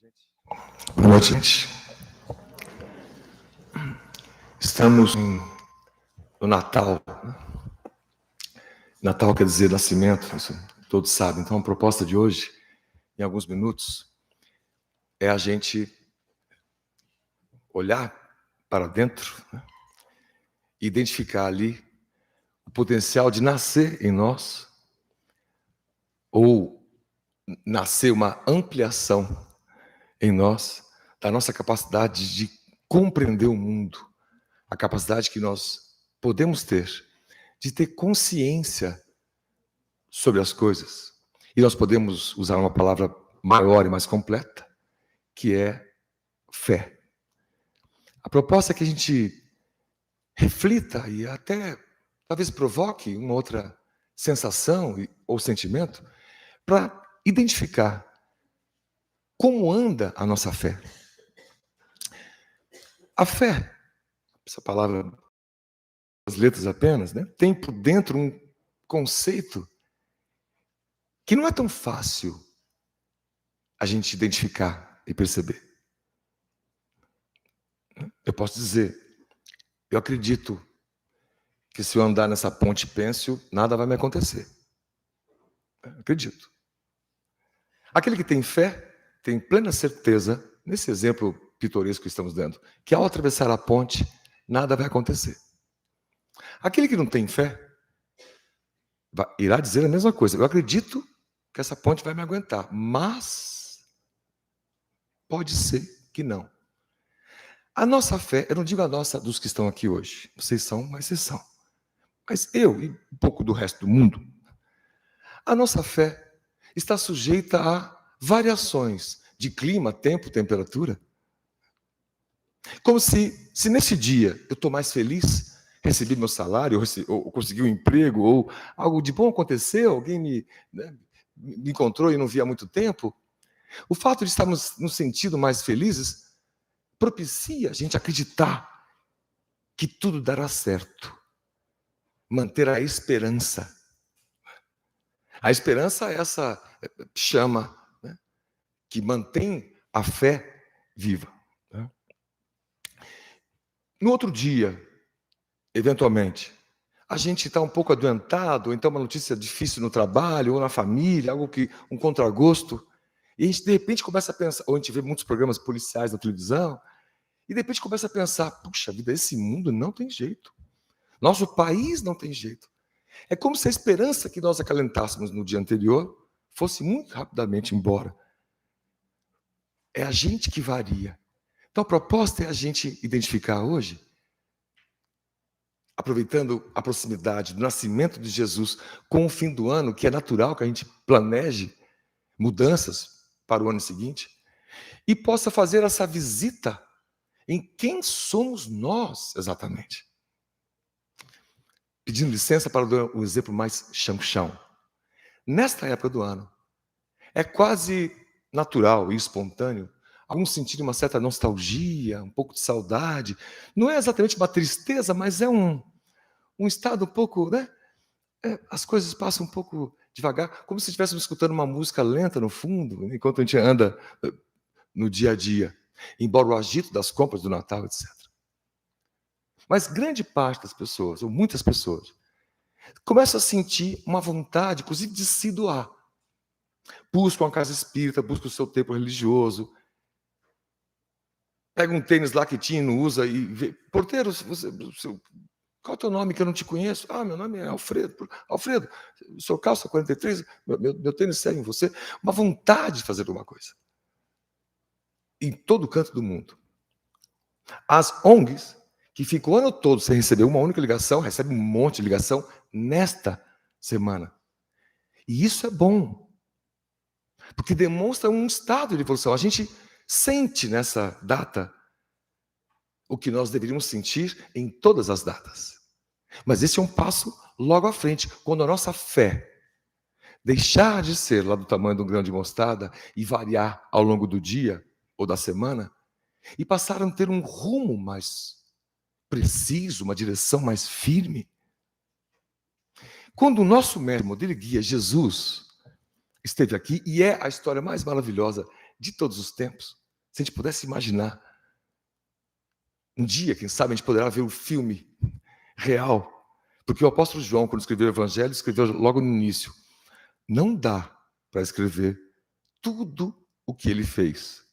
gente. Boa noite, gente. Estamos no Natal. Natal quer dizer nascimento, isso todos sabem. Então, a proposta de hoje, em alguns minutos, é a gente olhar para dentro, e identificar ali o potencial de nascer em nós, ou nascer uma ampliação em nós, da nossa capacidade de compreender o mundo, a capacidade que nós podemos ter de ter consciência sobre as coisas. E nós podemos usar uma palavra maior e mais completa, que é fé. A proposta é que a gente reflita e até talvez provoque uma outra sensação ou sentimento para identificar como anda a nossa fé. A fé, essa palavra, as letras apenas, tem por dentro um conceito que não é tão fácil a gente identificar e perceber. Eu posso dizer, eu acredito que se eu andar nessa ponte pêncil, nada vai me acontecer. Eu acredito. Aquele que tem fé tem plena certeza, nesse exemplo pitoresco que estamos dando, que ao atravessar a ponte, nada vai acontecer. Aquele que não tem fé irá dizer a mesma coisa. Eu acredito que essa ponte vai me aguentar, mas pode ser que não. A nossa fé, eu não digo a nossa dos que estão aqui hoje, vocês são uma exceção, mas eu e um pouco do resto do mundo, a nossa fé está sujeita a variações de clima, tempo, temperatura. Como se nesse dia eu estou mais feliz, recebi meu salário, ou consegui um emprego, ou algo de bom aconteceu, alguém me encontrou e não via há muito tempo, o fato de estarmos nos sentindo mais felizes propicia a gente acreditar que tudo dará certo. Manter a esperança. A esperança é essa chama, que mantém a fé viva. No outro dia, eventualmente, a gente está um pouco adoentado, ou então uma notícia difícil no trabalho, ou na família, algo que um contragosto, e a gente de repente começa a pensar, ou a gente vê muitos programas policiais na televisão, e de repente começa a pensar, puxa vida, esse mundo não tem jeito. Nosso país não tem jeito. É como se a esperança que nós acalentássemos no dia anterior fosse muito rapidamente embora. É a gente que varia. Então a proposta é a gente identificar hoje, aproveitando a proximidade do nascimento de Jesus com o fim do ano, que é natural que a gente planeje mudanças para o ano seguinte, e possa fazer essa visita em quem somos nós exatamente. Pedindo licença para dar um exemplo mais chão-chão. Nesta época do ano, é quase natural e espontâneo alguns sentirem uma certa nostalgia, um pouco de saudade. Não é exatamente uma tristeza, mas é um estado um pouco, as coisas passam um pouco devagar, como se estivéssemos escutando uma música lenta no fundo, enquanto a gente anda no dia a dia, embora o agito das compras do Natal, etc. Mas grande parte das pessoas, ou muitas pessoas, começam a sentir uma vontade, inclusive, de se doar. Buscam a casa espírita, buscam o seu templo religioso, pega um tênis lá que tinha e não usa e vê, porteiro, qual é o teu nome que eu não te conheço? Ah, meu nome é Alfredo. Alfredo, o senhor calça 43, meu tênis segue em você. Uma vontade de fazer alguma coisa. Em todo canto do mundo. As ONGs, que ficam o ano todo sem receber uma única ligação, recebem um monte de ligação nesta semana. E isso é bom. Porque demonstra um estado de evolução. A gente sente nessa data o que nós deveríamos sentir em todas as datas. Mas esse é um passo logo à frente, quando a nossa fé deixar de ser lá do tamanho de um grão de mostarda e variar ao longo do dia ou da semana, e passar a ter um rumo mais preciso, uma direção mais firme. Quando o nosso mestre, modelo e guia, Jesus, esteve aqui, e é a história mais maravilhosa de todos os tempos. Se a gente pudesse imaginar, um dia, quem sabe, a gente poderá ver o filme real. Porque o apóstolo João, quando escreveu o Evangelho, escreveu logo no início: não dá para escrever tudo o que ele fez.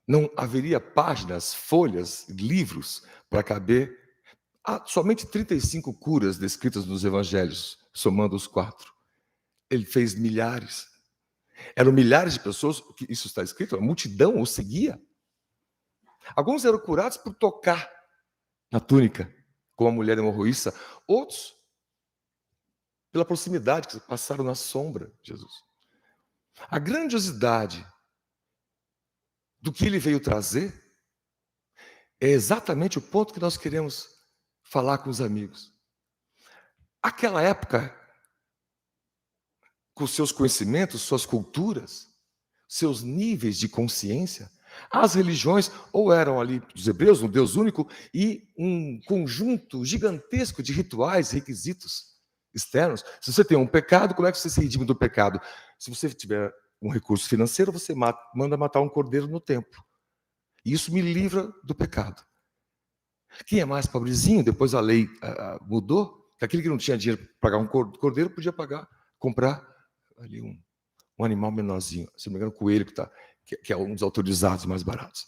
Não haveria páginas, folhas, livros para caber somente 35 curas descritas nos evangelhos, somando os 4. Ele fez milhares. Eram milhares de pessoas, que isso está escrito, a multidão o seguia. Alguns eram curados por tocar na túnica, como a mulher hemorroísta. Outros, pela proximidade, que passaram na sombra de Jesus. A grandiosidade do que ele veio trazer é exatamente o ponto que nós queremos falar com os amigos. Aquela época, com seus conhecimentos, suas culturas, seus níveis de consciência, as religiões ou eram ali dos hebreus, um Deus único, e um conjunto gigantesco de rituais, requisitos externos. Se você tem um pecado, como é que você se redime do pecado? Se você tiver um recurso financeiro, você manda matar um cordeiro no templo. E isso me livra do pecado. Quem é mais pobrezinho, depois a lei mudou, que aquele que não tinha dinheiro para pagar um cordeiro podia comprar ali um animal menorzinho, se não me engano, um coelho, que é um dos autorizados mais baratos.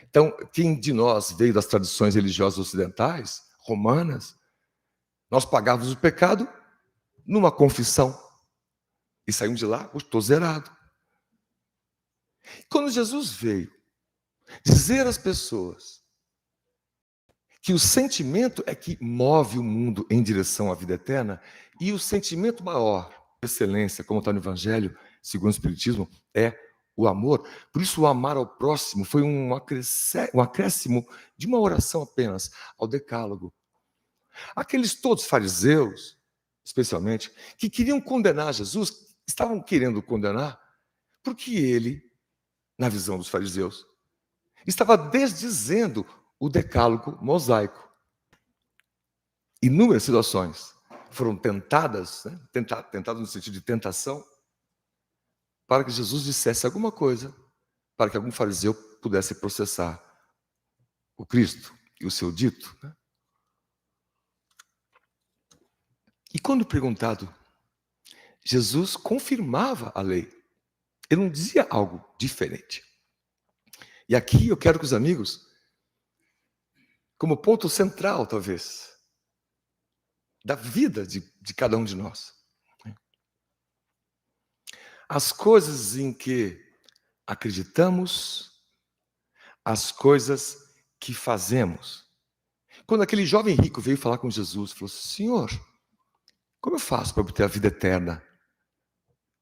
Então, quem de nós veio das tradições religiosas ocidentais, romanas, nós pagávamos o pecado numa confissão. E saímos de lá, estou zerado. Quando Jesus veio dizer às pessoas que o sentimento é que move o mundo em direção à vida eterna, e o sentimento maior, excelência, como está no Evangelho, segundo o Espiritismo, é o amor. Por isso, o amar ao próximo foi um acréscimo de uma oração apenas ao decálogo. Aqueles todos fariseus, especialmente, que queriam condenar Jesus, estavam querendo condenar porque ele, na visão dos fariseus, estava desdizendo o decálogo mosaico. Inúmeras situações foram tentadas, né? Tentadas no sentido de tentação, para que Jesus dissesse alguma coisa, para que algum fariseu pudesse processar o Cristo e o seu dito. Né? E quando perguntado, Jesus confirmava a lei. Ele não dizia algo diferente. E aqui eu quero que os amigos, como ponto central, talvez, da vida de cada um de nós, as coisas em que acreditamos, as coisas que fazemos. Quando aquele jovem rico veio falar com Jesus, falou: Senhor, como eu faço para obter a vida eterna?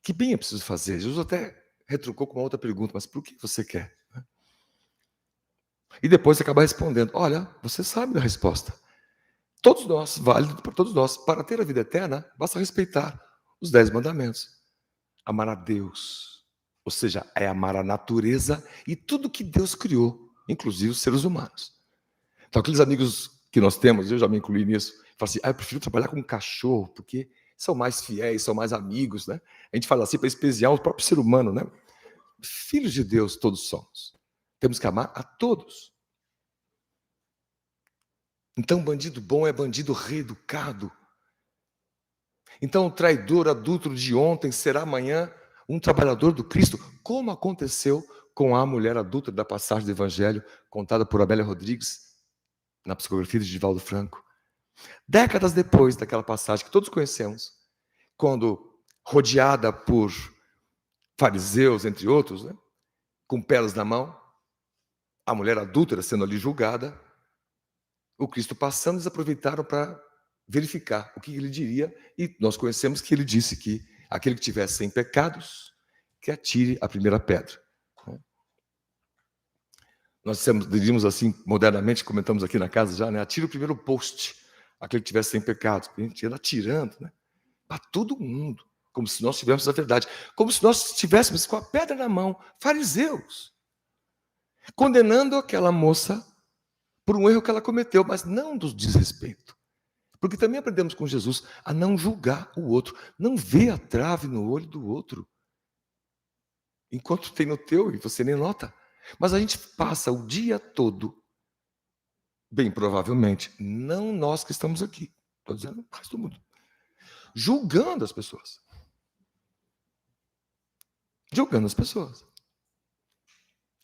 Que bem eu preciso fazer? Jesus até retrucou com uma outra pergunta: mas por que você quer? E depois acaba respondendo: olha, você sabe da resposta. Todos nós, válido para todos nós, para ter a vida eterna, basta respeitar os 10 mandamentos. Amar a Deus, ou seja, é amar a natureza e tudo que Deus criou, inclusive os seres humanos. Então, aqueles amigos que nós temos, eu já me incluí nisso, falam assim: eu prefiro trabalhar com um cachorro, porque são mais fiéis, são mais amigos, né? A gente fala assim para especiar o próprio ser humano, né? Filhos de Deus todos somos. Temos que amar a todos. Então, bandido bom é bandido reeducado. Então, o traidor adúltero de ontem será amanhã um trabalhador do Cristo, como aconteceu com a mulher adúltera da passagem do Evangelho, contada por Amélia Rodrigues, na psicografia de Divaldo Franco. Décadas depois daquela passagem que todos conhecemos, quando rodeada por fariseus, entre outros, né, com pelas na mão, a mulher adúltera sendo ali julgada, o Cristo passando, eles aproveitaram para verificar o que ele diria, e nós conhecemos que ele disse que aquele que tivesse 100 pecados, que atire a primeira pedra. Nós diríamos assim, modernamente, comentamos aqui na casa já, né? Atire o primeiro post, aquele que tivesse 100 pecados. A gente ia atirando, né? Para todo mundo, como se nós tivéssemos a verdade, como se nós estivéssemos com a pedra na mão, fariseus, condenando aquela moça por um erro que ela cometeu, mas não dos desrespeito. Porque também aprendemos com Jesus a não julgar o outro, não ver a trave no olho do outro. enquanto tem no teu e você nem nota. Mas a gente passa o dia todo, bem provavelmente, não nós que estamos aqui, estou dizendo o resto do mundo, julgando as pessoas. Julgando as pessoas.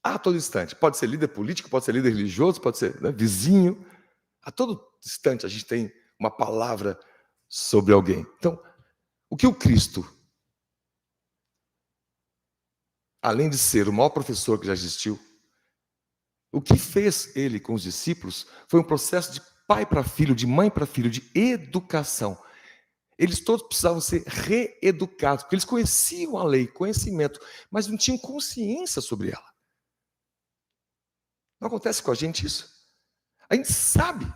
A todo instante. Pode ser líder político, pode ser líder religioso, pode ser, né, vizinho. A todo instante a gente tem uma palavra sobre alguém. Então, o que o Cristo, além de ser o maior professor que já existiu, o que fez ele com os discípulos foi um processo de pai para filho, de mãe para filho, de educação. Eles todos precisavam ser reeducados, porque eles conheciam a lei, conhecimento, mas não tinham consciência sobre ela. Não acontece com a gente isso? A gente sabe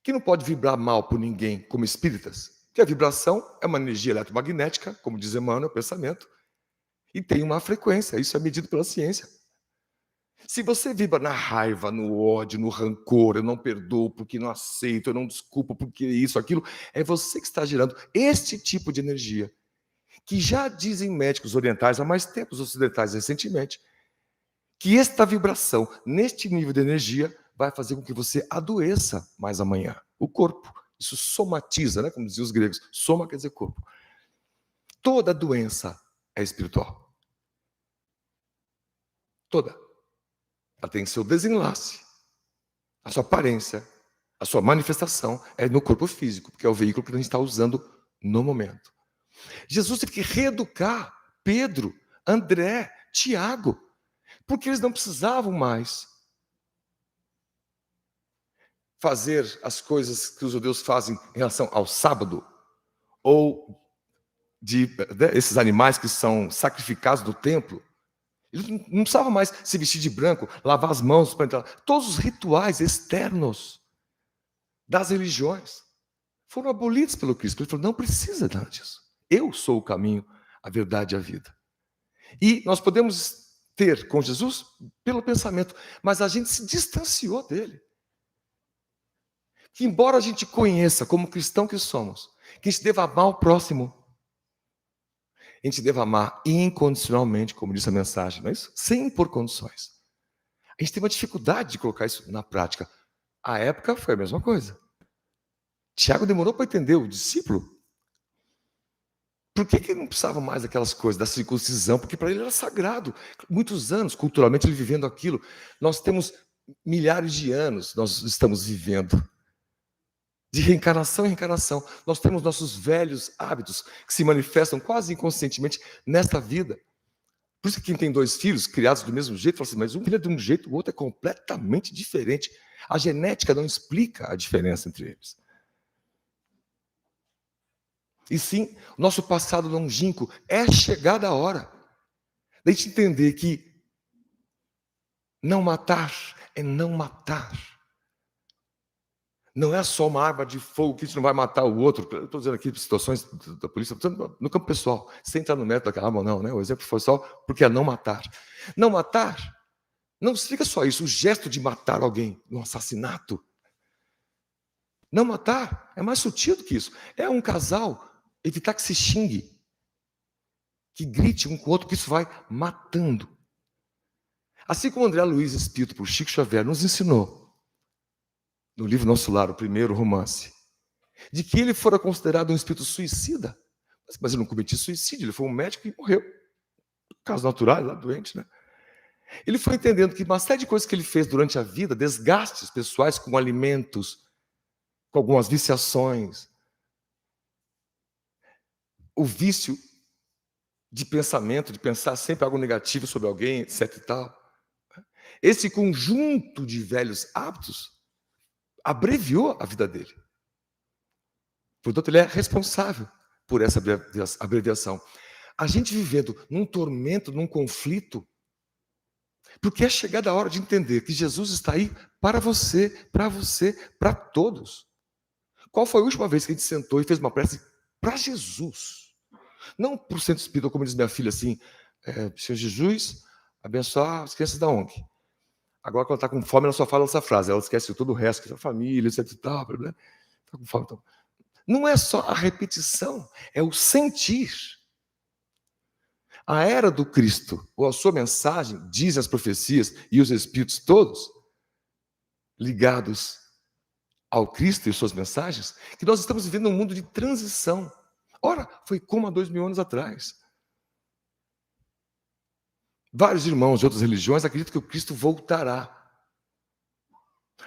que não pode vibrar mal por ninguém como espíritas, que a vibração é uma energia eletromagnética, como diz Emmanuel, pensamento, e tem uma frequência, isso é medido pela ciência. Se você vibra na raiva, no ódio, no rancor, eu não perdoo porque não aceito, eu não desculpo porque isso, aquilo, é você que está gerando este tipo de energia, que já dizem médicos orientais há mais tempo, os ocidentais recentemente, que esta vibração, neste nível de energia, vai fazer com que você adoeça mais amanhã. O corpo. Isso somatiza, né? Como diziam os gregos. Soma quer dizer corpo. Toda doença é espiritual. Toda. Ela tem seu desenlace. A sua aparência, a sua manifestação é no corpo físico, porque é o veículo que a gente está usando no momento. Jesus teve que reeducar Pedro, André, Tiago, porque eles não precisavam mais fazer as coisas que os judeus fazem em relação ao sábado, ou esses animais que são sacrificados no templo. Eles não precisavam mais se vestir de branco, lavar as mãos para entrar. Todos os rituais externos das religiões foram abolidos pelo Cristo. Ele falou, não precisa nada disso. Eu sou o caminho, a verdade e a vida. E nós podemos ter com Jesus pelo pensamento, mas a gente se distanciou dele. Que embora a gente conheça como cristão que somos, que a gente deva amar o próximo, a gente deva amar incondicionalmente, como diz a mensagem, não é isso? Sem impor condições. A gente tem uma dificuldade de colocar isso na prática. A época foi a mesma coisa. Tiago demorou para entender o discípulo. Por que ele não precisava mais daquelas coisas, da circuncisão? Porque para ele era sagrado. Muitos anos, culturalmente, ele vivendo aquilo. Nós temos milhares de anos, nós estamos vivendo. De reencarnação em reencarnação. Nós temos nossos velhos hábitos que se manifestam quase inconscientemente nesta vida. Por isso que quem tem dois filhos criados do mesmo jeito, fala assim, mas um filho é de um jeito, o outro é completamente diferente. A genética não explica a diferença entre eles. E sim, nosso passado longínquo é chegada a hora da gente entender que não matar é não matar. Não é só uma arma de fogo que a gente não vai matar o outro. Eu estou dizendo aqui situações da polícia, no campo pessoal, sem entrar no método daquela arma ou não, né? O exemplo foi só porque é não matar. Não matar não significa só isso, o gesto de matar alguém, um assassinato. Não matar é mais sutil do que isso. É um casal evitar que se xingue, que grite um com o outro, que isso vai matando. Assim como André Luiz Espírito, por Chico Xavier, nos ensinou, no livro Nosso Lar, o primeiro romance, de que ele fora considerado um espírito suicida. Mas ele não cometia suicídio, ele foi um médico e morreu. Caso natural, lá doente, né? Ele foi entendendo que uma série de coisas que ele fez durante a vida, desgastes pessoais com alimentos, com algumas viciações, o vício de pensamento, de pensar sempre algo negativo sobre alguém, etc e tal. Esse conjunto de velhos hábitos abreviou a vida dele. Portanto, ele é responsável por essa abreviação. A gente vivendo num tormento, num conflito, porque é chegada a hora de entender que Jesus está aí para você, para todos. Qual foi a última vez que a gente sentou e fez uma prece para Jesus? Não para o centro espírita, como diz minha filha, assim, Senhor Jesus, abençoar as crianças da ONG. Agora, quando ela está com fome, ela só fala essa frase, ela esquece todo o resto, que é a família, etc e tal, está com fome. Então. Não é só a repetição, é o sentir. A era do Cristo, ou a sua mensagem, dizem as profecias e os espíritos todos ligados ao Cristo e suas mensagens, que nós estamos vivendo um mundo de transição. Ora, foi como há 2000 anos atrás. Vários irmãos de outras religiões acreditam que o Cristo voltará.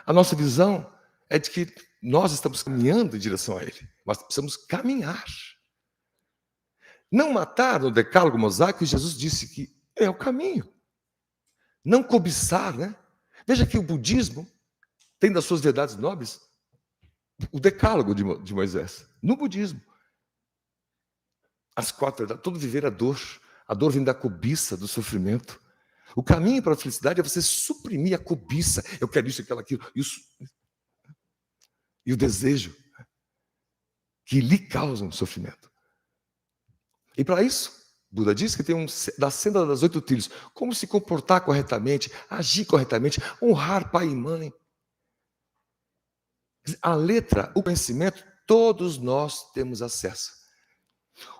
A nossa visão é de que nós estamos caminhando em direção a Ele, mas precisamos caminhar. Não matar no decálogo mosaico, Jesus disse que é o caminho. Não cobiçar, né? Veja que o budismo tem das suas verdades nobres o decálogo de Moisés. No budismo, as 4 verdades, todo viver é dor. A dor vem da cobiça, do sofrimento. O caminho para a felicidade é você suprimir a cobiça. Eu quero isso, aquilo, e o desejo que lhe causam sofrimento. E para isso, Buda diz que tem da senda das 8 trilhos. Como se comportar corretamente, agir corretamente, honrar pai e mãe. A letra, o conhecimento, todos nós temos acesso.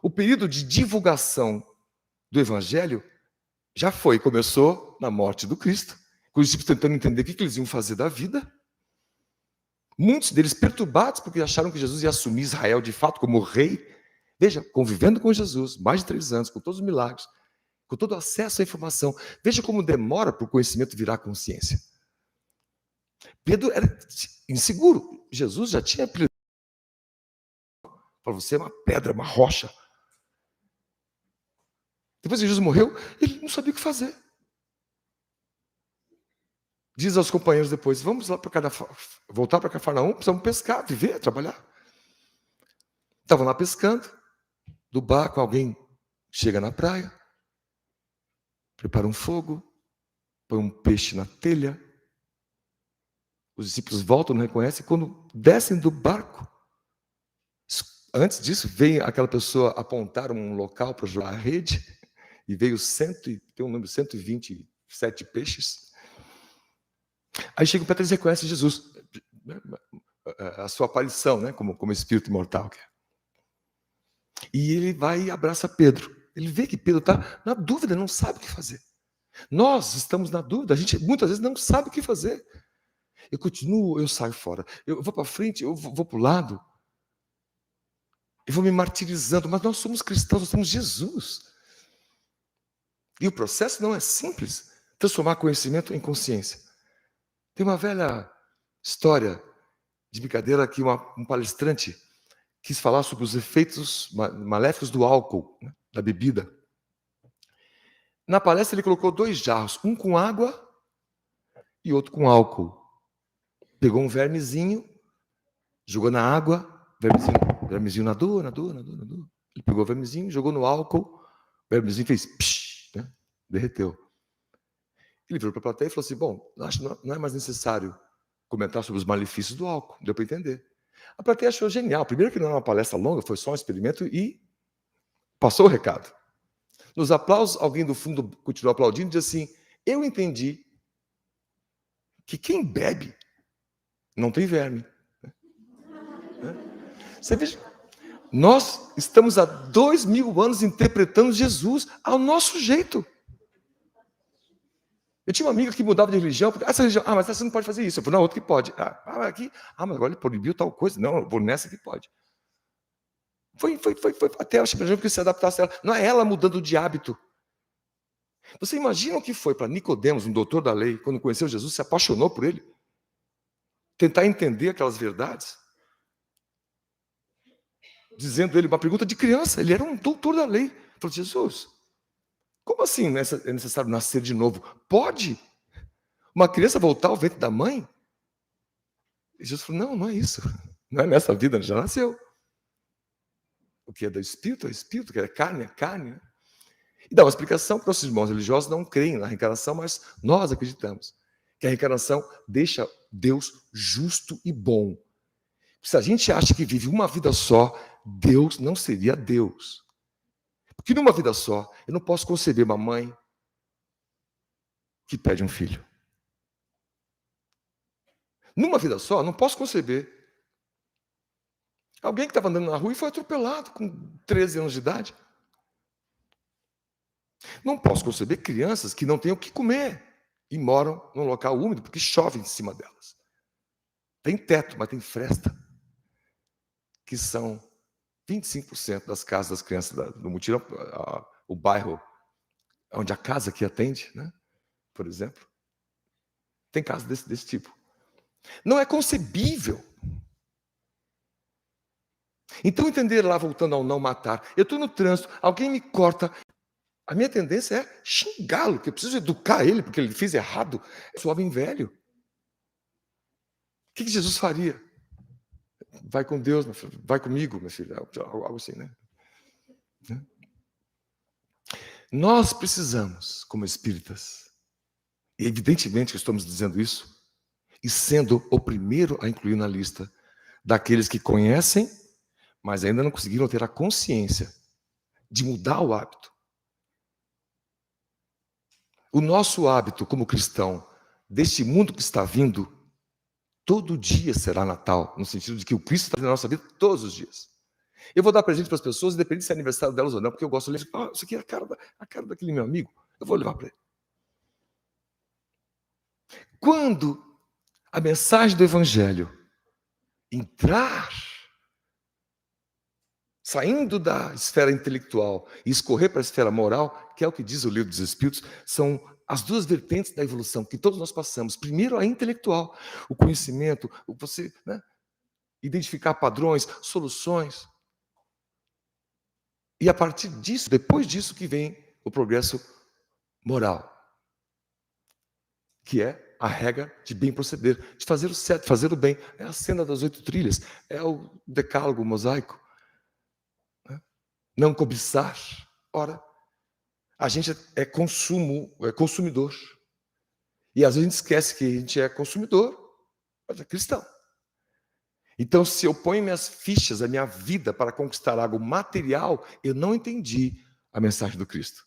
O período de divulgação do Evangelho já foi, começou na morte do Cristo, com os discípulos tentando entender o que eles iam fazer da vida. Muitos deles perturbados porque acharam que Jesus ia assumir Israel de fato como rei. Veja, convivendo com Jesus, mais de 3 anos, com todos os milagres, com todo o acesso à informação. Veja como demora para o conhecimento virar consciência. Pedro era inseguro. Jesus já tinha apelido. Para você é uma pedra, uma rocha. Depois que Jesus morreu, ele não sabia o que fazer. Diz aos companheiros depois, vamos lá voltar para Cafarnaum, precisamos pescar, viver, trabalhar. Estavam lá pescando, do barco alguém chega na praia, prepara um fogo, põe um peixe na telha, os discípulos voltam, não reconhecem, e quando descem do barco, antes disso, vem aquela pessoa apontar um local para jogar a rede, e veio tem um número 127 peixes. Aí chega o Pedro e reconhece Jesus, a sua aparição, né, como espírito imortal. E ele vai e abraça Pedro. Ele vê que Pedro está na dúvida, não sabe o que fazer. Nós estamos na dúvida, a gente muitas vezes não sabe o que fazer. Eu continuo, eu saio fora. Eu vou para frente, eu vou para o lado. Eu vou me martirizando, mas nós somos cristãos, nós somos Jesus. E o processo não é simples, transformar conhecimento em consciência. Tem uma velha história de brincadeira que um palestrante quis falar sobre os efeitos maléficos do álcool, né, da bebida. Na palestra ele colocou 2 jarros, um com água e outro com álcool. Pegou um vermezinho, jogou na água, vermezinho nadou. Ele pegou o vermezinho, jogou no álcool, o vermezinho fez psh, né, derreteu. Ele virou para a plateia e falou assim, bom, acho que não é mais necessário comentar sobre os malefícios do álcool, deu para entender. A plateia achou genial. Primeiro que não era uma palestra longa, foi só um experimento e passou o recado. Nos aplausos, alguém do fundo continuou aplaudindo e disse assim, eu entendi que quem bebe não tem verme. Você veja, nós estamos há 2000 anos interpretando Jesus ao nosso jeito. Eu tinha uma amiga que mudava de religião, porque essa religião, mas você não pode fazer isso. Eu falei, não, outra que pode. Aqui, mas agora ele proibiu tal coisa. Não, eu vou nessa que pode. Foi até eu achei que se adaptasse a ela. Não é ela mudando de hábito. Você imagina o que foi para Nicodemos, um doutor da lei, quando conheceu Jesus, se apaixonou por ele? Tentar entender aquelas verdades? Dizendo ele uma pergunta de criança, ele era um doutor da lei. Falou, Jesus, como assim é necessário nascer de novo? Pode uma criança voltar ao ventre da mãe? E Jesus falou, não é isso. Não é nessa vida, já nasceu. O que é do espírito é espírito, o que é carne é carne. E dá uma explicação para os irmãos religiosos não creem na reencarnação, mas nós acreditamos que a reencarnação deixa Deus justo e bom. Se a gente acha que vive uma vida só, Deus não seria Deus. Porque numa vida só, eu não posso conceber uma mãe que perde um filho. Numa vida só, eu não posso conceber alguém que estava andando na rua e foi atropelado com 13 anos de idade. Não posso conceber crianças que não têm o que comer e moram num local úmido porque chove em cima delas. Tem teto, mas tem fresta, que são 25% das casas das crianças do mutirão, o bairro onde a casa que atende, né, por exemplo, tem casa desse tipo. Não é concebível. Então, entender lá, voltando ao não matar, eu estou no trânsito, alguém me corta, a minha tendência é xingá-lo, que eu preciso educar ele, porque ele fez errado. É um homem velho. O que Jesus faria? Vai com Deus, meu filho. Vai comigo, meu filho. Algo assim, né? Nós precisamos, como espíritas, e evidentemente que estamos dizendo isso, e sendo o primeiro a incluir na lista daqueles que conhecem, mas ainda não conseguiram ter a consciência de mudar o hábito. O nosso hábito como cristão, deste mundo que está vindo, todo dia será Natal, no sentido de que o Cristo está na nossa vida todos os dias. Eu vou dar presente para as pessoas, independente se é aniversário delas ou não, porque eu gosto de ler, isso aqui é a cara daquele meu amigo, eu vou levar para ele. Quando a mensagem do Evangelho entrar, saindo da esfera intelectual e escorrer para a esfera moral, que é o que diz o Livro dos Espíritos, são as duas vertentes da evolução que todos nós passamos. Primeiro, a intelectual, o conhecimento, você, né, identificar padrões, soluções. E a partir disso, depois disso que vem o progresso moral, que é a regra de bem proceder, de fazer o certo, fazer o bem. É a cena das 8 trilhas, é o decálogo mosaico. Né? Não cobiçar. Ora, a gente é consumidor. E às vezes a gente esquece que a gente é consumidor, mas é cristão. Então, se eu ponho minhas fichas, a minha vida para conquistar algo material, eu não entendi a mensagem do Cristo.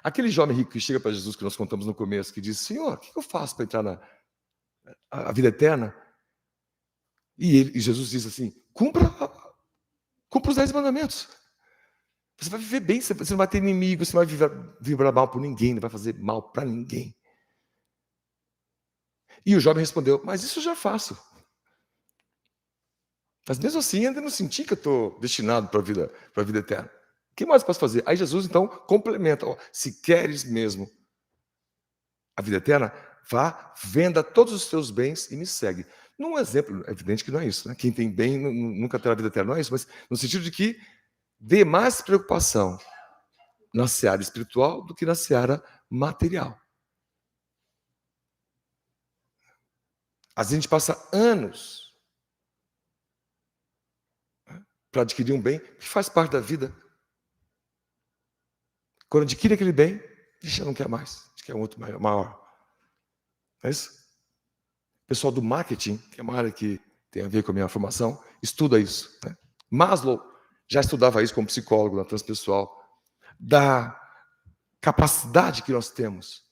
Aquele jovem rico que chega para Jesus, que nós contamos no começo, que diz: Senhor, o que eu faço para entrar na vida eterna? E Jesus diz assim: cumpra os 10 mandamentos. Você vai viver bem, você não vai ter inimigo, você não vai vibrar mal por ninguém, não vai fazer mal para ninguém. E o jovem respondeu: mas isso eu já faço. Mas mesmo assim, ainda não senti que eu estou destinado para a vida eterna. O que mais posso fazer? Aí Jesus, então, complementa: se queres mesmo a vida eterna, vá, venda todos os teus bens e me segue. Num exemplo, é evidente que não é isso, né? Quem tem bem nunca terá vida eterna, não é isso, mas no sentido de que dê mais preocupação na seara espiritual do que na seara material. Às vezes a gente passa anos para adquirir um bem que faz parte da vida. Quando adquire aquele bem, já não quer mais, a gente quer um outro maior. Não é isso? O pessoal do marketing, que é uma área que tem a ver com a minha formação, estuda isso. Né? Maslow já estudava isso como psicólogo na transpessoal, da capacidade que nós temos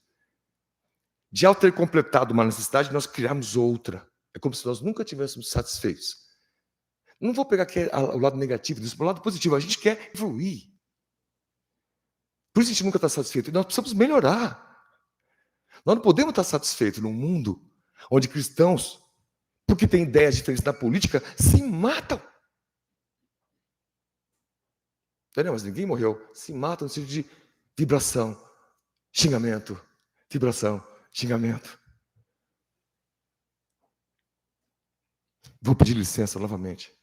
de, ao ter completado uma necessidade, nós criarmos outra. É como se nós nunca tivéssemos satisfeitos. Não vou pegar aqui o lado negativo disso, o lado positivo. A gente quer evoluir. Por isso a gente nunca está satisfeito. E nós precisamos melhorar. Nós não podemos estar satisfeitos num mundo onde cristãos, porque têm ideias diferentes da política, se matam. Entendeu? Mas ninguém morreu. Se matam no sentido de vibração, xingamento, vibração, xingamento. Vou pedir licença novamente.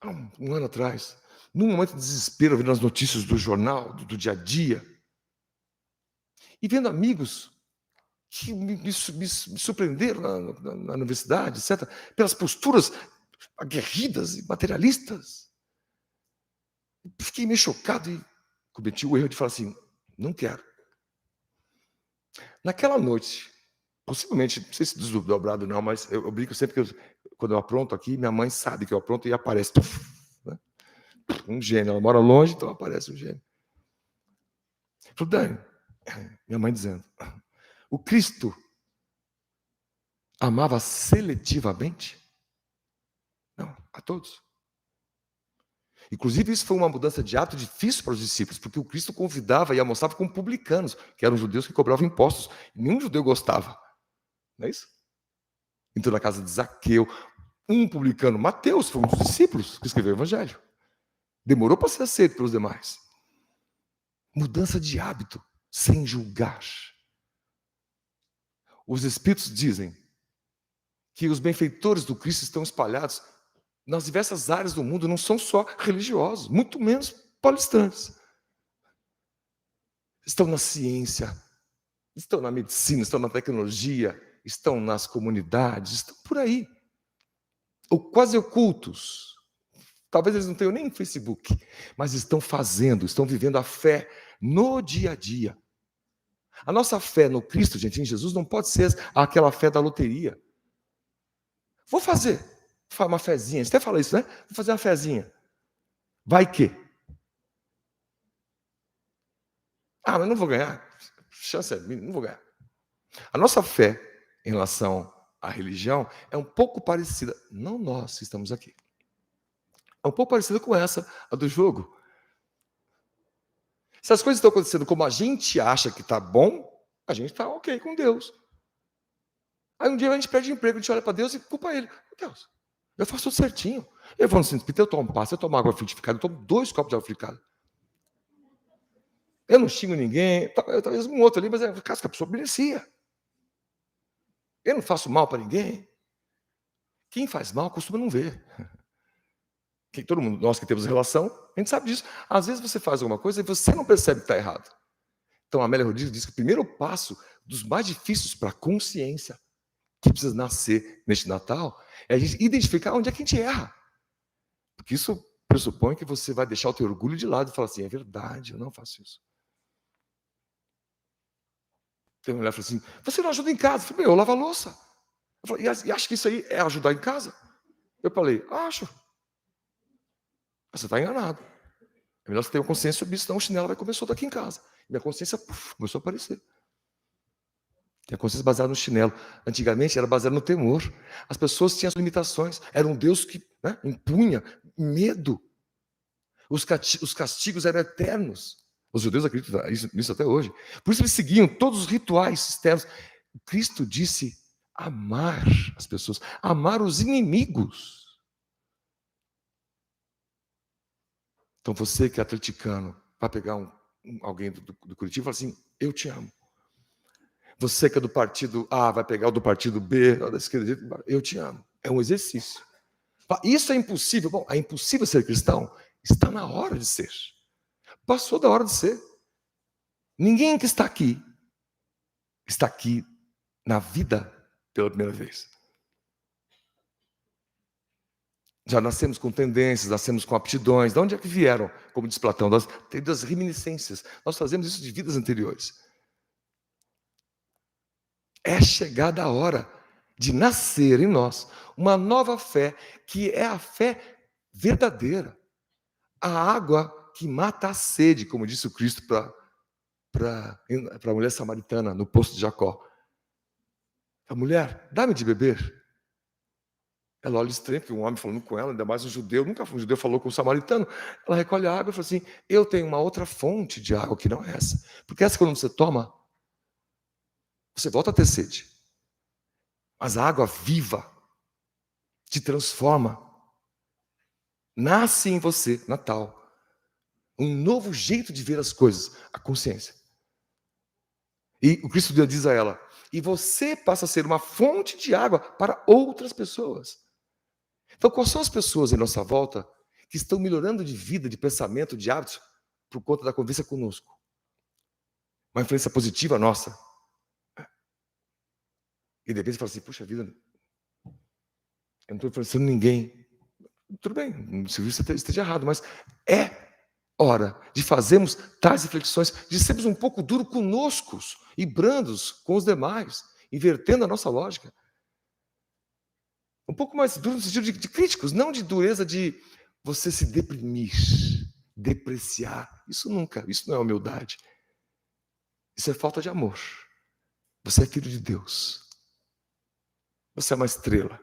Há um ano atrás, num momento de desespero, vendo as notícias do jornal, do dia a dia, e vendo amigos que me surpreenderam na universidade, etc., pelas posturas aguerridas e materialistas. Fiquei meio chocado e cometi o erro de falar assim: não quero. Naquela noite, possivelmente, não sei se desdobrado não, mas eu brinco sempre que quando eu apronto aqui, minha mãe sabe que eu apronto e aparece né? Um gênio. Ela mora longe, então aparece um gênio. Falei: Dani, minha mãe dizendo, o Cristo amava seletivamente? Não, a todos. Inclusive, isso foi uma mudança de hábito difícil para os discípulos, porque o Cristo convidava e almoçava com publicanos, que eram judeus que cobravam impostos. E nenhum judeu gostava. Não é isso? Entrou na casa de Zaqueu, um publicano, Mateus, foi um dos discípulos que escreveu o Evangelho. Demorou para ser aceito pelos demais. Mudança de hábito, sem julgar. Os Espíritos dizem que os benfeitores do Cristo estão espalhados nas diversas áreas do mundo, não são só religiosos, muito menos palestrantes. Estão na ciência, estão na medicina, estão na tecnologia, estão nas comunidades, estão por aí. Ou quase ocultos. Talvez eles não tenham nem Facebook, mas estão fazendo, estão vivendo a fé no dia a dia. A nossa fé no Cristo, gente, em Jesus, não pode ser aquela fé da loteria. Vou fazer uma fezinha. Você até fala isso, né? Vou fazer uma fezinha. Vai que? Ah, mas não vou ganhar. Chance é mínima, não vou ganhar. A nossa fé em relação à religião é um pouco parecida, não nós que estamos aqui, é um pouco parecida com essa, a do jogo. Se as coisas estão acontecendo como a gente acha que está bom, a gente está ok com Deus. Aí um dia a gente perde emprego, a gente olha para Deus e culpa ele. Deus, eu faço tudo certinho. Eu vou no centro espírita, eu tomo passe, eu tomo água frutificada, eu tomo 2 copos de água frutificada. Eu não xingo ninguém, talvez um outro ali, mas é o caso que a pessoa merecia. Eu não faço mal para ninguém. Quem faz mal costuma não ver. Todo mundo, nós que temos relação, a gente sabe disso. Às vezes você faz alguma coisa e você não percebe que está errado. Então a Amélia Rodrigues diz que o primeiro passo dos mais difíceis para a consciência que precisa nascer neste Natal é a gente identificar onde é que a gente erra. Porque isso pressupõe que você vai deixar o teu orgulho de lado e falar assim, é verdade, eu não faço isso. Tem uma mulher que fala assim, você não ajuda em casa? Eu falei, eu lavo a louça. Eu falei, e acha que isso aí é ajudar em casa? Eu falei, acho. Você está enganado. É melhor você ter uma consciência sobre isso, senão o chinelo vai comer solto aqui em casa. Minha consciência começou a aparecer. Tem a consciência baseada no chinelo. Antigamente era baseada no temor. As pessoas tinham as limitações. Era um Deus que impunha medo. Os castigos eram eternos. Os judeus acreditam nisso até hoje. Por isso eles seguiam todos os rituais externos. Cristo disse amar as pessoas, amar os inimigos. Então você que é atleticano, vai pegar alguém do Curitiba e fala assim, eu te amo. Você que é do partido A, vai pegar o do partido B, da esquerda, eu te amo. É um exercício. Isso é impossível. Bom, é impossível ser cristão? Está na hora de ser. Passou da hora de ser. Ninguém que está aqui na vida pela primeira vez. Já nascemos com tendências, nascemos com aptidões. De onde é que vieram? Como diz Platão, das reminiscências. Nós fazemos isso de vidas anteriores. É chegada a hora de nascer em nós uma nova fé, que é a fé verdadeira. A água que mata a sede, como disse o Cristo para a mulher samaritana no poço de Jacó. A mulher, dá-me de beber. Ela olha estranho, porque um homem falando com ela, ainda mais um judeu, nunca um judeu falou com um samaritano. Ela recolhe a água e fala assim, eu tenho uma outra fonte de água que não é essa. Porque essa quando você toma, você volta a ter sede. Mas a água viva te transforma. Nasce em você, Natal, um novo jeito de ver as coisas, a consciência. E o Cristo diz a ela, e você passa a ser uma fonte de água para outras pessoas. Então, quais são as pessoas em nossa volta que estão melhorando de vida, de pensamento, de hábitos, por conta da convivência conosco? Uma influência positiva nossa. E de repente você fala assim, puxa vida, eu não estou influenciando ninguém. Tudo bem, se isso esteja errado, mas é hora de fazermos tais reflexões, de sermos um pouco duros conosco e brandos com os demais, invertendo a nossa lógica. Um pouco mais duro no sentido de críticos, não de dureza de você se deprimir, depreciar. Isso nunca, isso não é humildade. Isso é falta de amor. Você é filho de Deus. Você é uma estrela.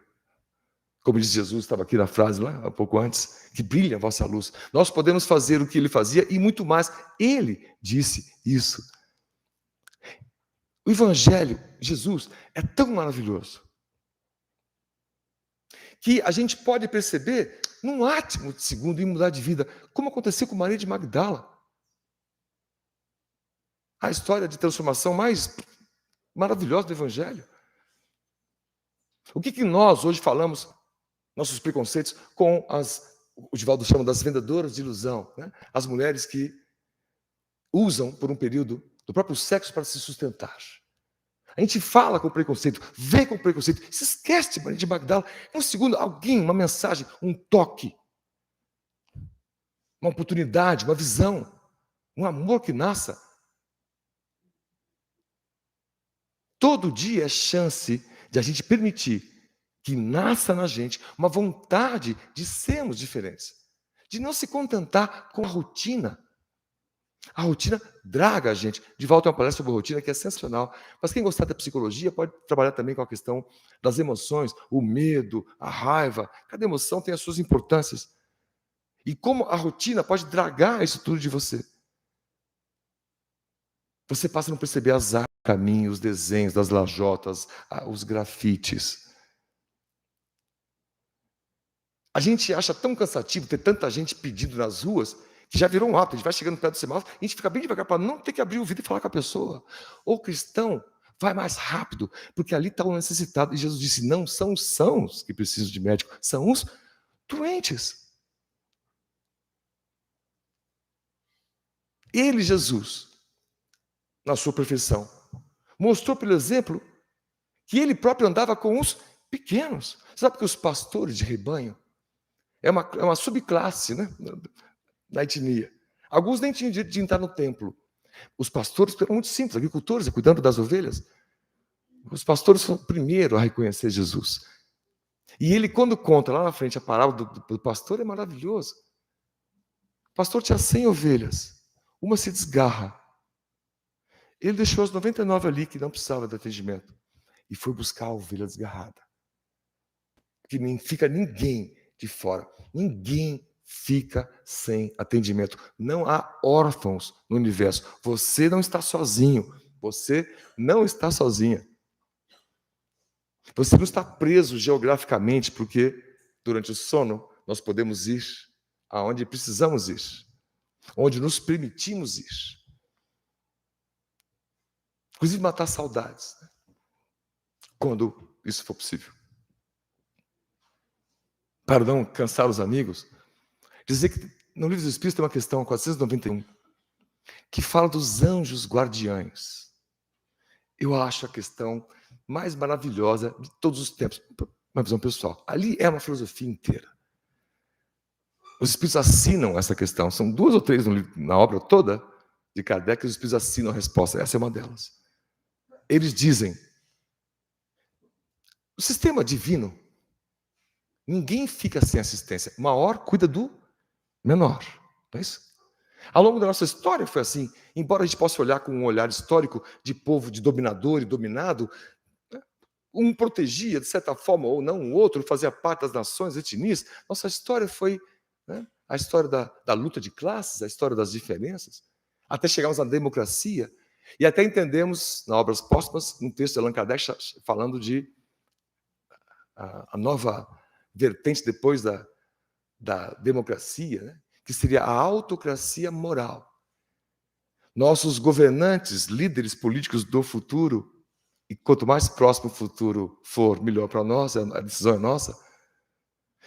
Como diz Jesus, estava aqui na frase lá, um pouco antes, que brilha a vossa luz. Nós podemos fazer o que ele fazia e muito mais. Ele disse isso. O Evangelho, Jesus, é tão maravilhoso que a gente pode perceber num átimo de segundo e mudar de vida, como aconteceu com Maria de Magdala. A história de transformação mais maravilhosa do Evangelho. O que nós hoje falamos, nossos preconceitos, com o Divaldo chama das vendedoras de ilusão, né? As mulheres que usam por um período do próprio sexo para se sustentar. A gente fala com preconceito, vê com preconceito, se esquece de Maria de Magdala. Um segundo, alguém, uma mensagem, um toque, uma oportunidade, uma visão, um amor que nasça. Todo dia é chance de a gente permitir que nasça na gente uma vontade de sermos diferentes, de não se contentar com a rotina. A rotina draga a gente. De volta a uma palestra sobre rotina que é sensacional. Mas quem gostar da psicologia pode trabalhar também com a questão das emoções, o medo, a raiva. Cada emoção tem as suas importâncias. E como a rotina pode dragar isso tudo de você. Você passa a não perceber as artes, os caminhos, os desenhos das lajotas, os grafites. A gente acha tão cansativo ter tanta gente pedindo nas ruas que já virou um hábito. A gente vai chegando perto do semáforo, a gente fica bem devagar para não ter que abrir o vidro e falar com a pessoa. O cristão vai mais rápido, porque ali está o necessitado. E Jesus disse, não são os sãos que precisam de médico, são os doentes. Ele, Jesus, na sua perfeição, mostrou pelo exemplo que ele próprio andava com os pequenos. Sabe que os pastores de rebanho é uma subclasse, né, da etnia. Alguns nem tinham direito de entrar no templo. Os pastores eram muito simples, agricultores, cuidando das ovelhas. Os pastores foram o primeiro a reconhecer Jesus. E ele, quando conta lá na frente a parábola do pastor, é maravilhoso. O pastor tinha 100 ovelhas, uma se desgarra. Ele deixou as 99 ali que não precisavam de atendimento e foi buscar a ovelha desgarrada. Que nem fica ninguém de fora. Ninguém fica sem atendimento. Não há órfãos no universo. Você não está sozinho. Você não está sozinha. Você não está preso geograficamente, porque durante o sono nós podemos ir aonde precisamos ir, onde nos permitimos ir. Inclusive matar saudades, né? Quando isso for possível. Para não cansar os amigos, dizer que no Livro dos Espíritos tem uma questão 491 que fala dos anjos guardiães. Eu acho a questão mais maravilhosa de todos os tempos, uma visão pessoal. Ali é uma filosofia inteira. Os Espíritos assinam essa questão. São 2 ou 3 na obra toda de Kardec, os Espíritos assinam a resposta. Essa é uma delas. Eles dizem, o sistema divino, ninguém fica sem assistência. O maior cuida do menor. Não é isso? Ao longo da nossa história foi assim. Embora a gente possa olhar com um olhar histórico de povo, de dominador e dominado, né? Um protegia, de certa forma, ou não, o outro fazia parte das nações, etnias. Nossa história foi, né, a história da luta de classes, a história das diferenças, até chegarmos à democracia. E até entendemos, na Obras Póstumas, um texto de Allan Kardec falando de a nova vertente depois da democracia, né? Que seria a autocracia moral. Nossos governantes, líderes políticos do futuro, e quanto mais próximo o futuro for, melhor para nós, a decisão é nossa,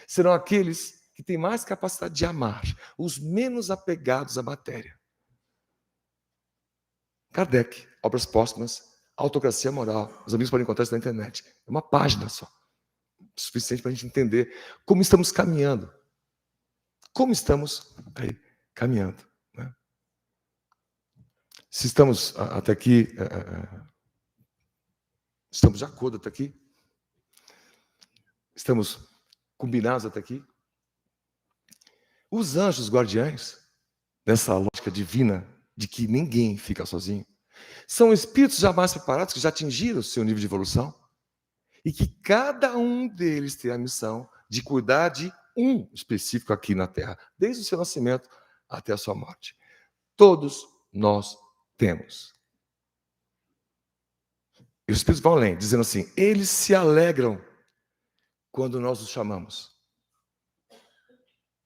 serão aqueles que têm mais capacidade de amar, os menos apegados à matéria. Kardec, Obras Póstumas, Autocracia Moral. Os amigos podem encontrar isso na internet. É uma página só. Suficiente para a gente entender como estamos caminhando. Como estamos aí, caminhando. Né? Se estamos até aqui, estamos de acordo até aqui? Estamos combinados até aqui? Os anjos guardiães, nessa lógica divina de que ninguém fica sozinho, são espíritos jamais preparados, que já atingiram o seu nível de evolução, e que cada um deles tem a missão de cuidar de um específico aqui na Terra, desde o seu nascimento até a sua morte. Todos nós temos. E os Espíritos vão além, dizendo assim, eles se alegram quando nós os chamamos.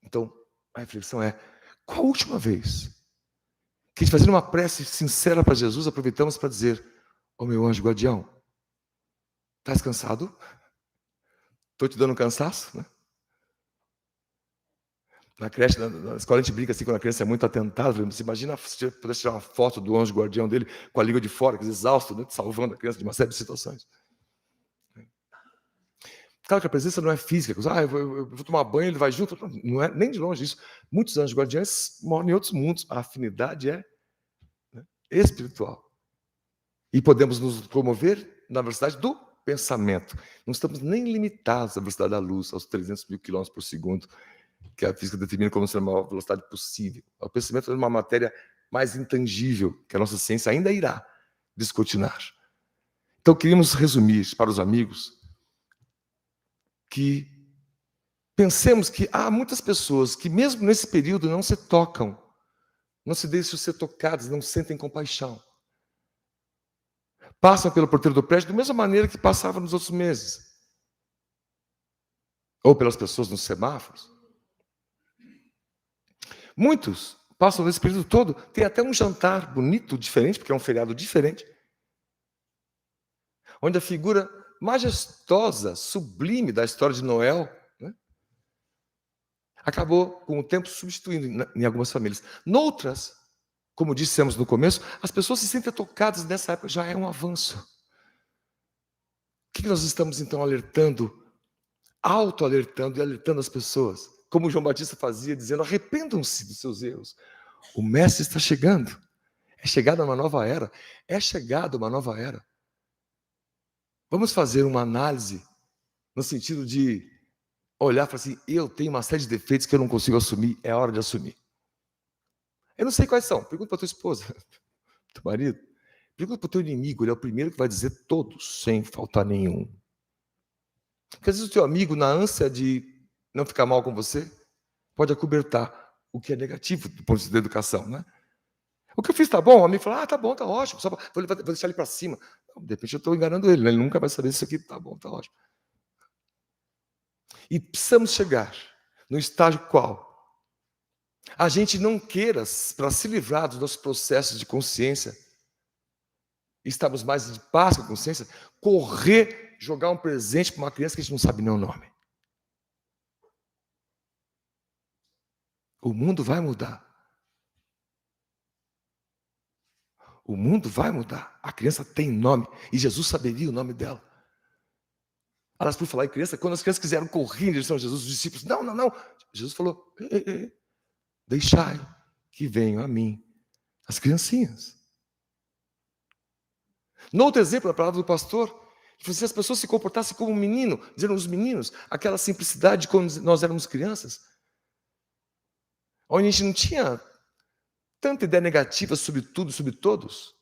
Então, a reflexão é, qual a última vez que, fazendo uma prece sincera para Jesus, aproveitamos para dizer, ô meu anjo guardião, estás cansado? Estou te dando um cansaço, né? Na creche, na escola, a gente brinca assim, quando a criança é muito atentada, você imagina se pudesse tirar uma foto do anjo guardião dele com a língua de fora, exausto, né, salvando a criança de uma série de situações. Claro que a presença não é física, eu vou tomar banho, ele vai junto, não é nem de longe isso. Muitos anjos guardiões moram em outros mundos, a afinidade é, né, espiritual. E podemos nos promover na velocidade do pensamento. Não estamos nem limitados à velocidade da luz, aos 300 mil quilômetros por segundo, que a física determina como ser a maior velocidade possível. O pensamento é uma matéria mais intangível, que a nossa ciência ainda irá descortinar. Então, queríamos resumir para os amigos que pensemos que há muitas pessoas que, mesmo nesse período, não se tocam, não se deixam ser tocadas, não sentem compaixão. Passam pelo porteiro do prédio da mesma maneira que passavam nos outros meses. Ou pelas pessoas nos semáforos. Muitos passam nesse período todo, tem até um jantar bonito, diferente, porque é um feriado diferente, onde a figura majestosa, sublime da história de Noel, né, acabou, com o tempo, substituindo em algumas famílias. Noutras, como dissemos no começo, as pessoas se sentem tocadas nessa época, já é um avanço. O que nós estamos, então, alertando, auto-alertando e alertando as pessoas? Como João Batista fazia, dizendo, arrependam-se dos seus erros. O Mestre está chegando. É chegada uma nova era. É chegada uma nova era. Vamos fazer uma análise no sentido de olhar e falar assim, eu tenho uma série de defeitos que eu não consigo assumir, é hora de assumir. Eu não sei quais são. Pergunta para tua esposa, teu marido. Pergunta para o teu inimigo, ele é o primeiro que vai dizer todos, sem faltar nenhum. Porque às vezes o teu amigo, na ânsia de não ficar mal com você, pode acobertar o que é negativo do ponto de vista da educação, né? O que eu fiz tá bom? O amigo fala, tá bom, tá ótimo, só vou deixar ele para cima. Não, de repente eu estou enganando ele, né? Ele nunca vai saber se isso aqui tá bom, tá ótimo. E precisamos chegar no estágio qual a gente não queira, para se livrar dos nossos processos de consciência, estamos mais de paz com a consciência, correr, jogar um presente para uma criança que a gente não sabe nem o nome. O mundo vai mudar. O mundo vai mudar. A criança tem nome. E Jesus saberia o nome dela. Aliás, por falar em criança, quando as crianças quiseram correr em direção a Jesus, os discípulos, não. Jesus falou, deixai que venham a mim as criancinhas. No outro exemplo, a palavra do pastor, se as pessoas se comportassem como um menino, dizendo os meninos, aquela simplicidade de quando nós éramos crianças, onde a gente não tinha tanta ideia negativa sobre tudo, sobre todos,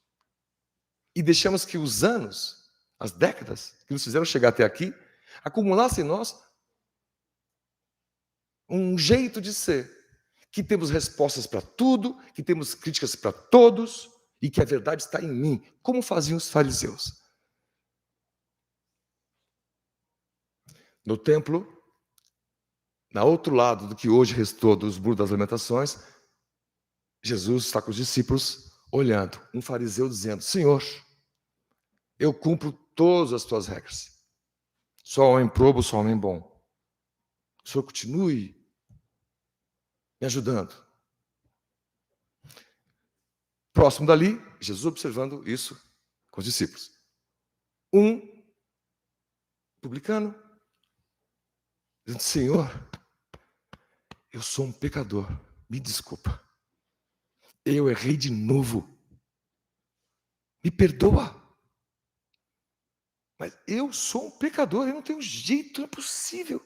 e deixamos que os anos, as décadas, que nos fizeram chegar até aqui, acumulassem em nós um jeito de ser, que temos respostas para tudo, que temos críticas para todos, e que a verdade está em mim, como faziam os fariseus. No templo, na outro lado do que hoje restou dos muros das lamentações, Jesus está com os discípulos olhando, um fariseu dizendo, Senhor, eu cumpro todas as tuas regras. Sou homem probo, sou homem bom. O Senhor continue me ajudando. Próximo dali, Jesus observando isso com os discípulos. Um publicano, dizendo, Senhor, eu sou um pecador, me desculpa. Eu errei de novo. Me perdoa. Mas eu sou um pecador, eu não tenho jeito, não é possível.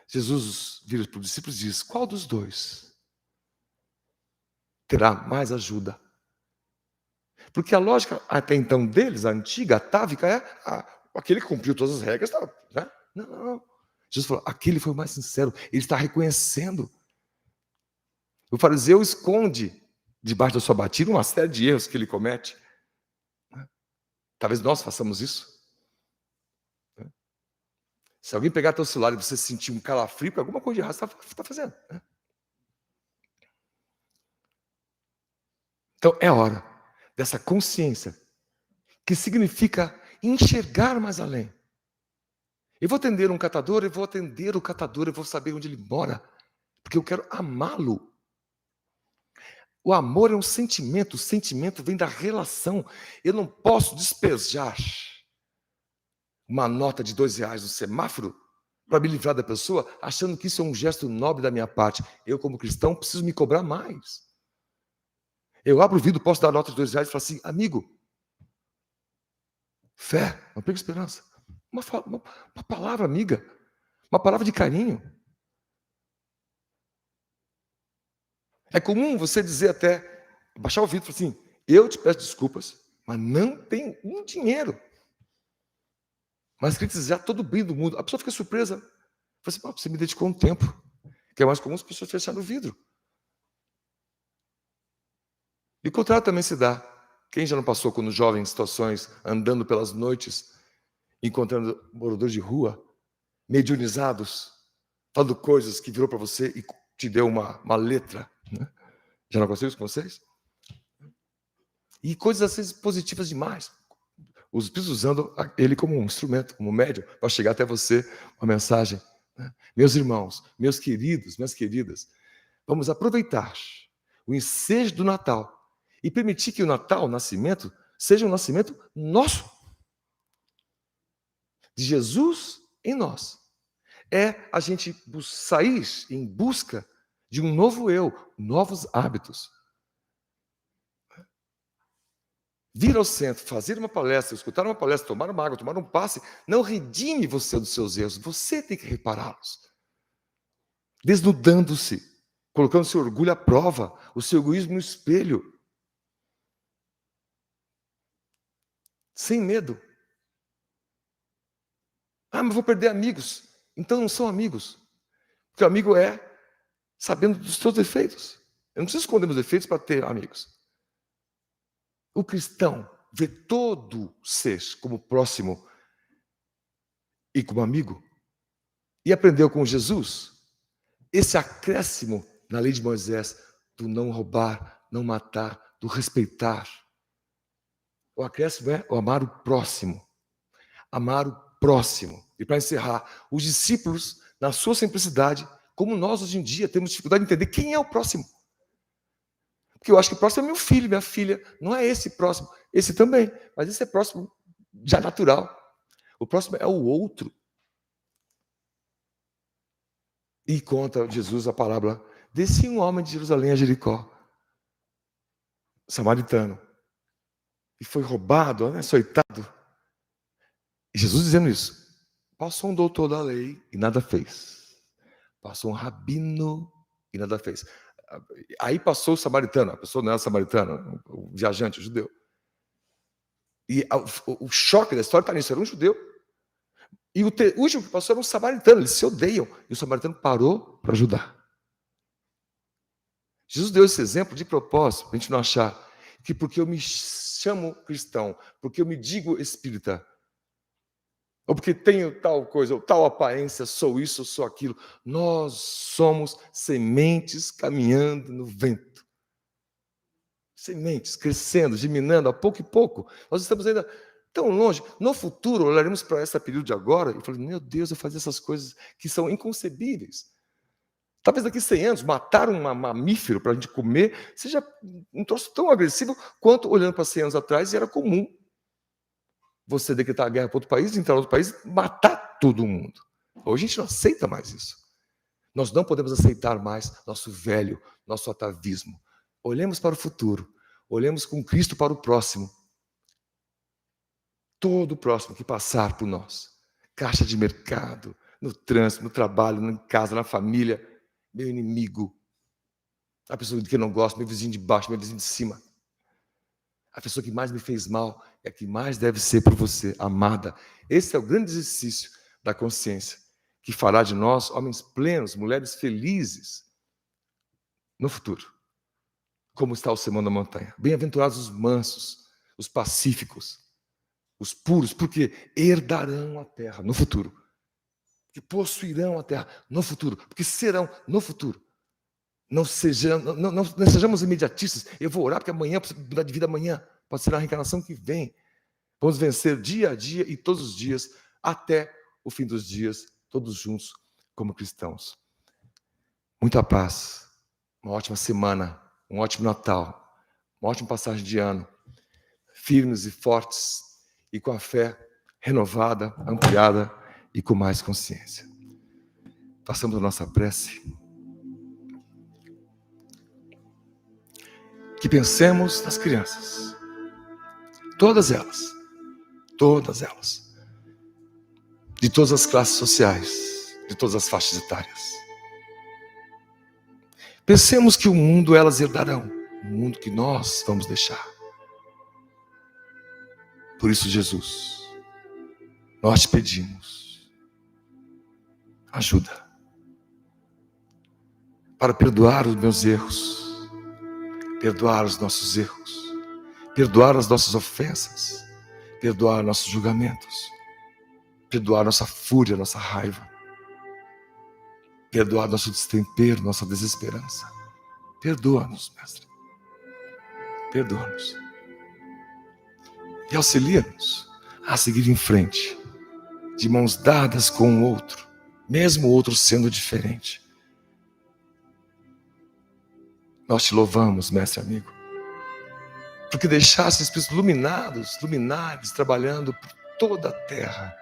Jesus vira para os discípulos e diz, qual dos dois terá mais ajuda? Porque a lógica até então deles, a antiga, atávica, é aquele que cumpriu todas as regras. Tá, né? Não. Jesus falou, aquele foi o mais sincero. Ele está reconhecendo. O fariseu esconde debaixo da sua batina uma série de erros que ele comete. Talvez nós façamos isso. Se alguém pegar teu celular e você sentir um calafrio, alguma coisa de errado você está fazendo. Então, é hora dessa consciência, que significa enxergar mais além. Eu vou atender um catador, eu vou atender o catador, eu vou saber onde ele mora, porque eu quero amá-lo. O amor é um sentimento, o sentimento vem da relação. Eu não posso despejar uma nota de R$2 no semáforo para me livrar da pessoa, achando que isso é um gesto nobre da minha parte. Eu, como cristão, preciso me cobrar mais. Eu abro o vidro, posso dar a nota de R$2 e falar assim, amigo, fé, não perca esperança. Uma palavra amiga, uma palavra de carinho. É comum você dizer até, baixar o vidro e falar assim, eu te peço desculpas, mas não tenho um dinheiro. Mas queria desejar todo o bem do mundo. A pessoa fica surpresa. Fala assim, você me dedicou um tempo. Que é mais comum as pessoas fecharem o vidro. E o contrário também se dá. Quem já não passou quando jovem em situações, andando pelas noites, encontrando moradores de rua, mediunizados, falando coisas que virou para você e te deu uma letra. Né? Já não aconteceu isso com vocês? E coisas às vezes positivas demais. Os espíritos usando ele como um instrumento, como médium, para chegar até você uma mensagem. Né? Meus irmãos, meus queridos, minhas queridas, vamos aproveitar o ensejo do Natal e permitir que o Natal, o nascimento, seja um nascimento nosso. De Jesus em nós. É a gente sair em busca de um novo eu, novos hábitos. Vir ao centro, fazer uma palestra, escutar uma palestra, tomar uma água, tomar um passe, não redime você dos seus erros, você tem que repará-los. Desnudando-se, colocando seu orgulho à prova, o seu egoísmo no espelho. Sem medo. Mas vou perder amigos. Então não são amigos. Porque o amigo é sabendo dos seus defeitos. Eu não preciso esconder meus defeitos para ter amigos. O cristão vê todo ser como próximo e como amigo. E aprendeu com Jesus esse acréscimo na lei de Moisés do não roubar, não matar, do respeitar. O acréscimo é o amar o próximo. Amar o próximo. E para encerrar, os discípulos, na sua simplicidade, como nós hoje em dia temos dificuldade de entender quem é o próximo. Porque eu acho que o próximo é meu filho, minha filha. Não é esse próximo. Esse também. Mas esse é próximo já natural. O próximo é o outro. E conta Jesus a parábola. Descia um homem de Jerusalém a Jericó, samaritano, e foi roubado, açoitado. E Jesus dizendo isso. Passou um doutor da lei e nada fez. Passou um rabino e nada fez. Aí passou o samaritano, a pessoa não era samaritana, o viajante, o judeu. E o choque da história está nisso, era um judeu. E o último que passou era um samaritano, eles se odeiam. E o samaritano parou para ajudar. Jesus deu esse exemplo de propósito, para a gente não achar que porque eu me chamo cristão, porque eu me digo espírita, ou porque tenho tal coisa, ou tal aparência, sou isso, sou aquilo. Nós somos sementes caminhando no vento. Sementes crescendo, germinando, a pouco e pouco. Nós estamos ainda tão longe. No futuro, olharemos para esse período de agora e falaremos, meu Deus, eu fazia essas coisas que são inconcebíveis. Talvez daqui a 100 anos, matar um mamífero para a gente comer seja um troço tão agressivo quanto olhando para 100 anos atrás e era comum. Você decretar a guerra para outro país, entrar em outro país, matar todo mundo. Hoje a gente não aceita mais isso. Nós não podemos aceitar mais nosso velho, nosso atavismo. Olhemos para o futuro. Olhemos com Cristo para o próximo. Todo o próximo que passar por nós. Caixa de mercado, no trânsito, no trabalho, em casa, na família. Meu inimigo. A pessoa de quem eu não gosto, meu vizinho de baixo, meu vizinho de cima. A pessoa que mais me fez mal é a que mais deve ser por você, amada. Esse é o grande exercício da consciência. que fará de nós homens plenos, mulheres felizes no futuro. Como está o sermão da montanha. Bem-aventurados os mansos, os pacíficos, os puros, porque herdarão a terra no futuro. Que possuirão a terra no futuro, porque serão no futuro. Não sejamos imediatistas. Eu vou orar porque amanhã eu preciso mudar de vida amanhã. Pode ser a reencarnação que vem. Vamos vencer dia a dia e todos os dias, até o fim dos dias, todos juntos como cristãos. Muita paz, uma ótima semana, um ótimo Natal, uma ótima passagem de ano, firmes e fortes e com a fé renovada, ampliada e com mais consciência. Passamos a nossa prece. Que pensemos nas crianças, todas elas, de todas as classes sociais, de todas as faixas etárias. Pensemos que o mundo elas herdarão, o mundo que nós vamos deixar. Por isso, Jesus, nós te pedimos ajuda para perdoar os meus erros, perdoar os nossos erros, perdoar as nossas ofensas, perdoar nossos julgamentos, perdoar nossa fúria, nossa raiva, perdoar nosso destempero, nossa desesperança. Perdoa-nos, Mestre. Perdoa-nos. E auxilia-nos a seguir em frente, de mãos dadas com o outro, mesmo o outro sendo diferente. Nós te louvamos, Mestre amigo, porque deixaste espíritos luminares, trabalhando por toda a terra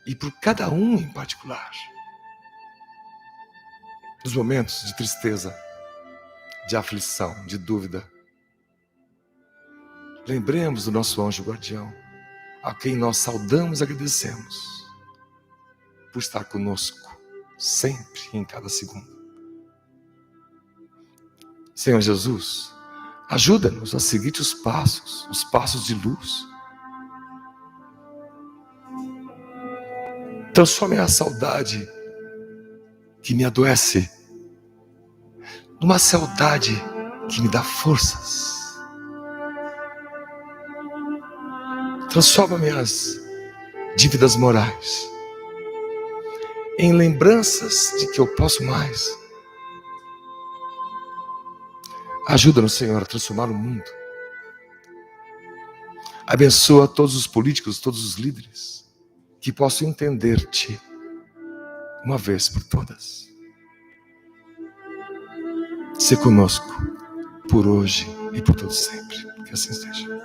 e por cada um em particular. Nos momentos de tristeza, de aflição, de dúvida, lembremos do nosso anjo guardião, a quem nós saudamos e agradecemos por estar conosco, sempre e em cada segundo. Senhor Jesus, ajuda-nos a seguir os passos de luz. Transforme a saudade que me adoece numa saudade que me dá forças. Transforma minhas dívidas morais em lembranças de que eu posso mais. Ajuda-nos, Senhor, a transformar o mundo. Abençoa todos os políticos, todos os líderes, que possam entender-te uma vez por todas. Se conosco, por hoje e por todo sempre. Que assim seja.